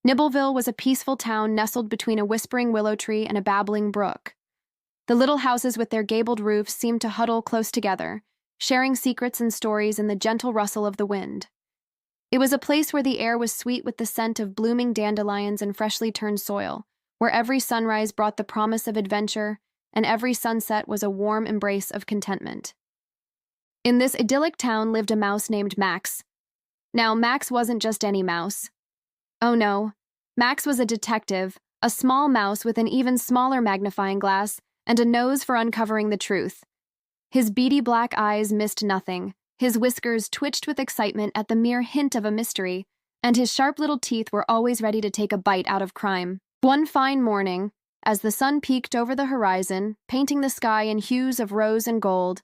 Nibbleville was a peaceful town nestled between a whispering willow tree and a babbling brook. The little houses with their gabled roofs seemed to huddle close together, sharing secrets and stories in the gentle rustle of the wind. It was a place where the air was sweet with the scent of blooming dandelions and freshly turned soil, where every sunrise brought the promise of adventure and every sunset was a warm embrace of contentment. In this idyllic town lived a mouse named Max. Now, Max wasn't just any mouse. Oh no, Max was a detective, a small mouse with an even smaller magnifying glass and a nose for uncovering the truth. His beady black eyes missed nothing, his whiskers twitched with excitement at the mere hint of a mystery, and his sharp little teeth were always ready to take a bite out of crime. One fine morning, as the sun peeked over the horizon, painting the sky in hues of rose and gold,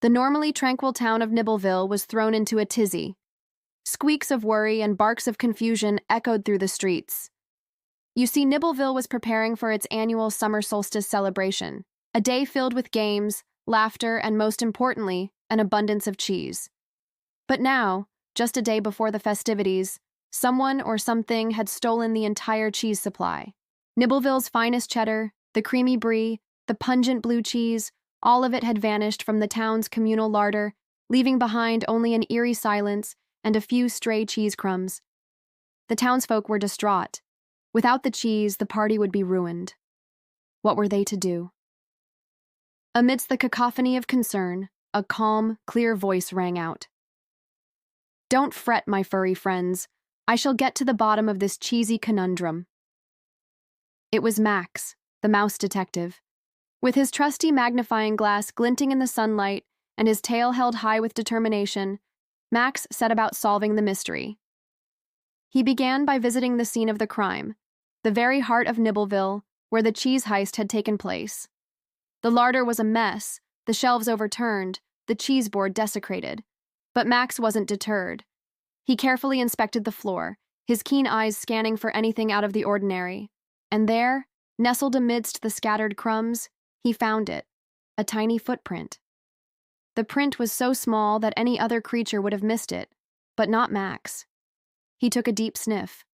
the normally tranquil town of Nibbleville was thrown into a tizzy. Squeaks of worry and barks of confusion echoed through the streets. You see, Nibbleville was preparing for its annual summer solstice celebration, a day filled with games, laughter, and most importantly, an abundance of cheese. But now, just a day before the festivities, someone or something had stolen the entire cheese supply. Nibbleville's finest cheddar, the creamy brie, the pungent blue cheese, all of it had vanished from the town's communal larder, leaving behind only an eerie silence and a few stray cheese crumbs. The townsfolk were distraught. Without the cheese, the party would be ruined. What were they to do? Amidst the cacophony of concern, a calm, clear voice rang out. "Don't fret, my furry friends. I shall get to the bottom of this cheesy conundrum." It was Max, the mouse detective. With his trusty magnifying glass glinting in the sunlight and his tail held high with determination, Max set about solving the mystery. He began by visiting the scene of the crime, the very heart of Nibbleville, where the cheese heist had taken place. The larder was a mess, the shelves overturned, the cheese board desecrated. But Max wasn't deterred. He carefully inspected the floor, his keen eyes scanning for anything out of the ordinary. And there, nestled amidst the scattered crumbs, he found it, a tiny footprint. The print was so small that any other creature would have missed it, but not Max. He took a deep sniff.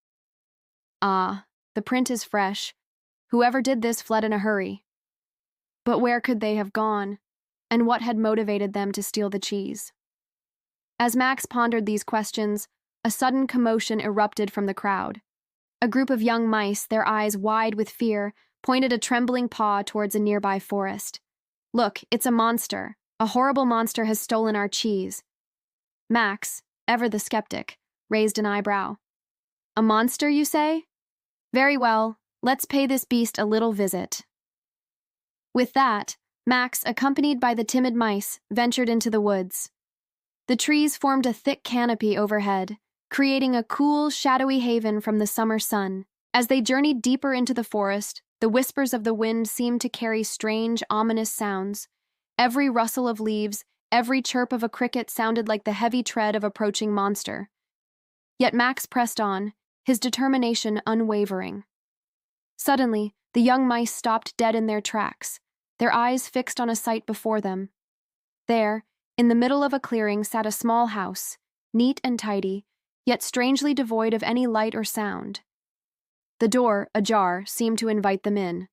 Ah, the print is fresh. Whoever did this fled in a hurry. But where could they have gone, and what had motivated them to steal the cheese? As Max pondered these questions, a sudden commotion erupted from the crowd. A group of young mice, their eyes wide with fear, pointed a trembling paw towards a nearby forest. "Look, it's a monster. A horrible monster has stolen our cheese." Max, ever the skeptic, raised an eyebrow. "A monster, you say? Very well, let's pay this beast a little visit." With that, Max, accompanied by the timid mice, ventured into the woods. The trees formed a thick canopy overhead, creating a cool, shadowy haven from the summer sun. As they journeyed deeper into the forest, the whispers of the wind seemed to carry strange, ominous sounds. Every rustle of leaves, every chirp of a cricket sounded like the heavy tread of approaching monster. Yet Max pressed on, his determination unwavering. Suddenly, the young mice stopped dead in their tracks, their eyes fixed on a sight before them. There, in the middle of a clearing, sat a small house, neat and tidy, yet strangely devoid of any light or sound. The door, ajar, seemed to invite them in.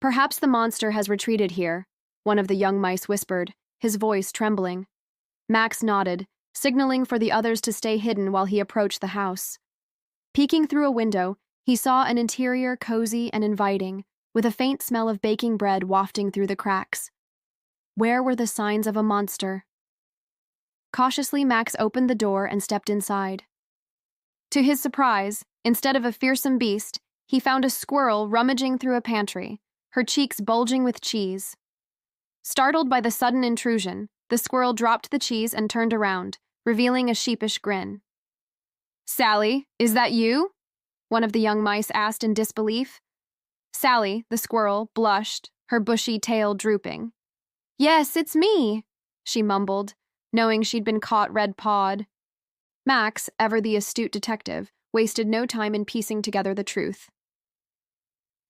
"Perhaps the monster has retreated here," one of the young mice whispered, his voice trembling. Max nodded, signaling for the others to stay hidden while he approached the house. Peeking through a window, he saw an interior cozy and inviting, with a faint smell of baking bread wafting through the cracks. Where were the signs of a monster? Cautiously, Max opened the door and stepped inside. To his surprise, instead of a fearsome beast, he found a squirrel rummaging through a pantry, her cheeks bulging with cheese. Startled by the sudden intrusion, the squirrel dropped the cheese and turned around, revealing a sheepish grin. "Sally, is that you?" one of the young mice asked in disbelief. Sally, the squirrel, blushed, her bushy tail drooping. "Yes, it's me," she mumbled, knowing she'd been caught red-pawed. Max, ever the astute detective, wasted no time in piecing together the truth.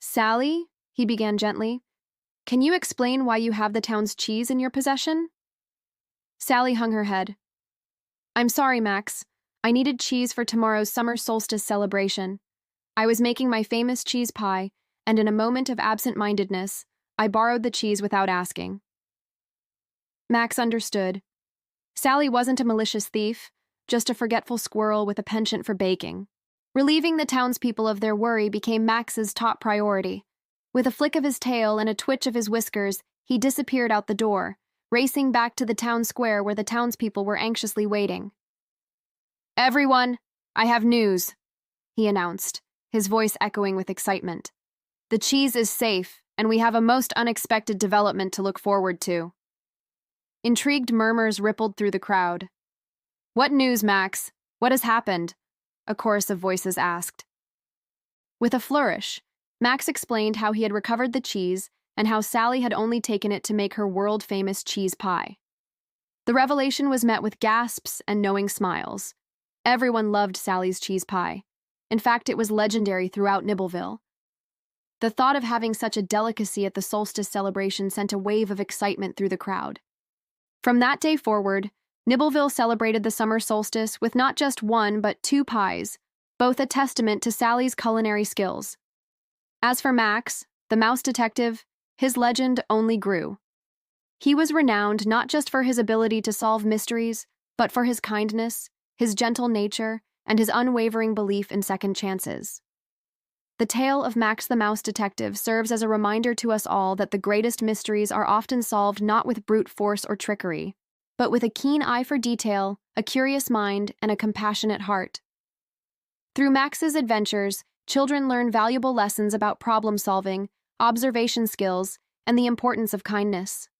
"Sally," he began gently, "can you explain why you have the town's cheese in your possession?" Sally hung her head. "I'm sorry, Max. I needed cheese for tomorrow's summer solstice celebration. I was making my famous cheese pie, and in a moment of absent-mindedness, I borrowed the cheese without asking. Max understood. Sally wasn't a malicious thief, just a forgetful squirrel with a penchant for baking. Relieving the townspeople of their worry became Max's top priority. With a flick of his tail and a twitch of his whiskers, he disappeared out the door, racing back to the town square where the townspeople were anxiously waiting. "Everyone, I have news," he announced, his voice echoing with excitement. "The cheese is safe, and we have a most unexpected development to look forward to." Intrigued murmurs rippled through the crowd. "What news, Max? What has happened?" a chorus of voices asked. With a flourish, Max explained how he had recovered the cheese and how Sally had only taken it to make her world-famous cheese pie. The revelation was met with gasps and knowing smiles. Everyone loved Sally's cheese pie. In fact, it was legendary throughout Nibbleville. The thought of having such a delicacy at the solstice celebration sent a wave of excitement through the crowd. From that day forward, Nibbleville celebrated the summer solstice with not just one but two pies, both a testament to Sally's culinary skills. As for Max, the mouse detective, his legend only grew. He was renowned not just for his ability to solve mysteries, but for his kindness, his gentle nature, and his unwavering belief in second chances. The tale of Max the Mouse Detective serves as a reminder to us all that the greatest mysteries are often solved not with brute force or trickery, but with a keen eye for detail, a curious mind, and a compassionate heart. Through Max's adventures, children learn valuable lessons about problem-solving, observation skills, and the importance of kindness.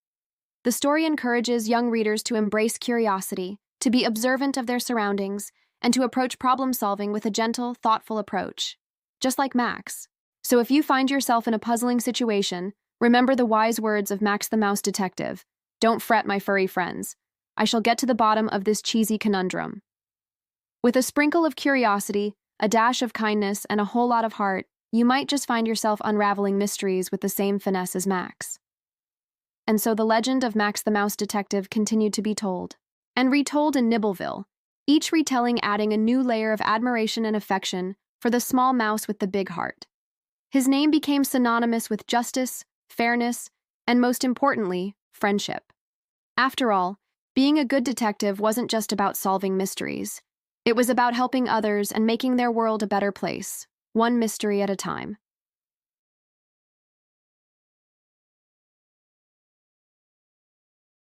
The story encourages young readers to embrace curiosity, to be observant of their surroundings, and to approach problem-solving with a gentle, thoughtful approach, just like Max. So if you find yourself in a puzzling situation, remember the wise words of Max the Mouse Detective. Don't fret, my furry friends. I shall get to the bottom of this cheesy conundrum. With a sprinkle of curiosity, a dash of kindness, and a whole lot of heart, you might just find yourself unraveling mysteries with the same finesse as Max. And so the legend of Max the Mouse Detective continued to be told, and retold in Nibbleville, each retelling adding a new layer of admiration and affection for the small mouse with the big heart. His name became synonymous with justice, fairness, and most importantly, friendship. After all, being a good detective wasn't just about solving mysteries. It was about helping others and making their world a better place, one mystery at a time.